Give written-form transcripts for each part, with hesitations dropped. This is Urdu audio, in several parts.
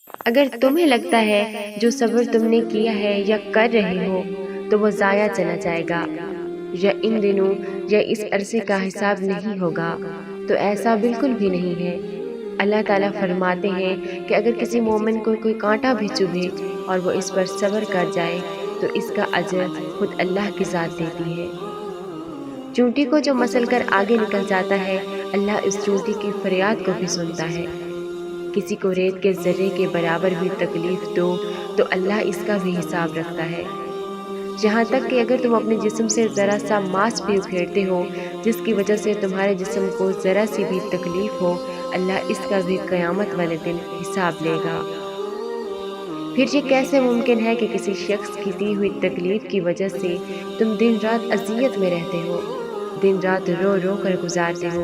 اگر تمہیں لگتا ہے جو صبر تم نے کیا ہے یا کر رہے ہو تو وہ ضائع چلا جائے گا یا ان دنوں یا اس عرصے کا حساب نہیں ہوگا، تو ایسا بالکل بھی نہیں ہے۔ اللہ تعالیٰ فرماتے ہیں کہ اگر کسی مومن کو کوئی کانٹا بھی چبھے اور وہ اس پر صبر کر جائے تو اس کا اجر خود اللہ کی ذات دیتی ہے۔ چونٹی کو جو مسل کر آگے نکل جاتا ہے، اللہ اس چونٹی کی فریاد کو بھی سنتا ہے۔ کسی کو ریت کے ذرے کے برابر بھی تکلیف دو تو اللہ اس کا بھی حساب رکھتا ہے۔ یہاں تک کہ اگر تم اپنے جسم سے ذرا سا ماس بھی اکھیڑتے ہو جس کی وجہ سے تمہارے جسم کو ذرا سی بھی تکلیف ہو، اللہ اس کا بھی قیامت والے دن حساب لے گا۔ پھر یہ کیسے ممکن ہے کہ کسی شخص کی دی ہوئی تکلیف کی وجہ سے تم دن رات اذیت میں رہتے ہو، دن رات رو رو کر گزارتے ہو،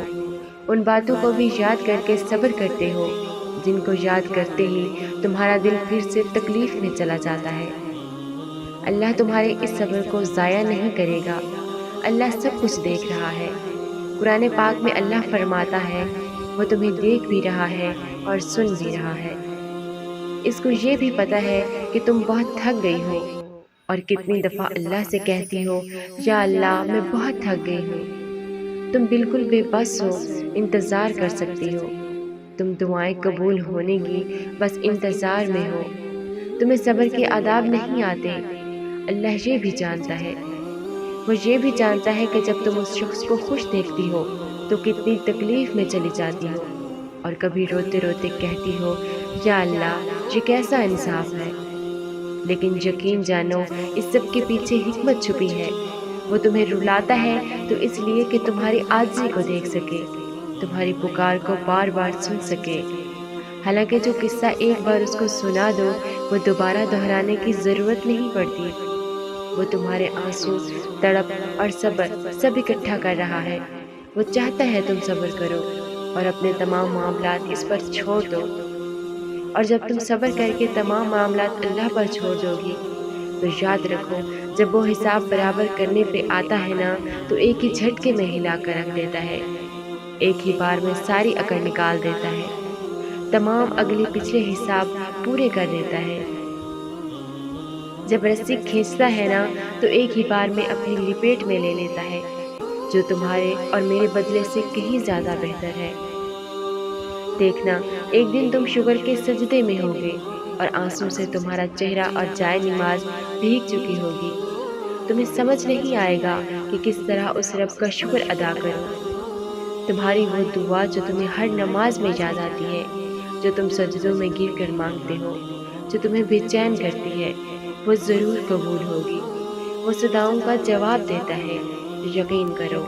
ان باتوں کو بھی یاد کر کے صبر کرتے ہو جن کو یاد کرتے ہی تمہارا دل پھر سے تکلیف میں چلا جاتا ہے۔ اللہ تمہارے اس صبر کو ضائع نہیں کرے گا، اللہ سب کچھ دیکھ رہا ہے۔ قرآن پاک میں اللہ فرماتا ہے وہ تمہیں دیکھ بھی رہا ہے اور سن بھی رہا ہے۔ اس کو یہ بھی پتہ ہے کہ تم بہت تھک گئی ہو اور کتنی دفعہ اللہ سے کہتی ہو یا اللہ میں بہت تھک گئی ہوں۔ تم بالکل بے بس ہو، انتظار کر سکتی ہو، تم دعائیں قبول ہونے کی بس انتظار میں ہو، تمہیں صبر کے آداب نہیں آتے۔ اللہ یہ بھی جانتا ہے، وہ یہ بھی جانتا ہے کہ جب تم اس شخص کو خوش دیکھتی ہو تو کتنی تکلیف میں چلی جاتی ہو اور کبھی روتے روتے کہتی ہو یا اللہ یہ کیسا انصاف ہے۔ لیکن یقین جانو اس سب کے پیچھے حکمت چھپی ہے، وہ تمہیں رلاتا ہے تو اس لیے کہ تمہاری عاجزی کو دیکھ سکے، تمہاری پکار کو بار بار سن سکے۔ حالانکہ جو قصہ ایک بار اس کو سنا دو وہ دوبارہ دہرانے کی ضرورت نہیں پڑتی۔ وہ تمہارے آنسو، تڑپ اور صبر سب اکٹھا کر رہا ہے۔ وہ چاہتا ہے تم صبر کرو اور اپنے تمام معاملات اس پر چھوڑ دو، اور جب تم صبر کر کے تمام معاملات اللہ پر چھوڑ دو گی تو یاد رکھو جب وہ حساب برابر کرنے پہ آتا ہے نا تو ایک ہی جھٹکے میں ہلا کر رکھ دیتا ہے، ایک ہی بار میں ساری اکڑ نکال دیتا ہے، تمام اگلے پچھلے حساب پورے کر دیتا ہے۔ جب رسی کھینچتا ہے نا تو ایک ہی بار میں اپنی لپیٹ میں لے لیتا ہے، جو تمہارے اور میرے بدلے سے کہیں زیادہ بہتر ہے۔ دیکھنا ایک دن تم شکر کے سجدے میں ہوگے اور آنسو سے تمہارا چہرہ اور جائے نماز بھیگ چکی ہوگی۔ تمہیں سمجھ نہیں آئے گا کہ کس طرح اس رب کا شکر ادا کرو۔ تمہاری وہ دعا جو تمہیں ہر نماز میں یاد آتی ہے، جو تم سجدوں میں گر کر مانگتے ہو، جو تمہیں بے چین کرتی ہے، وہ ضرور قبول ہوگی۔ وہ صداؤں کا جواب دیتا ہے، یقین کرو۔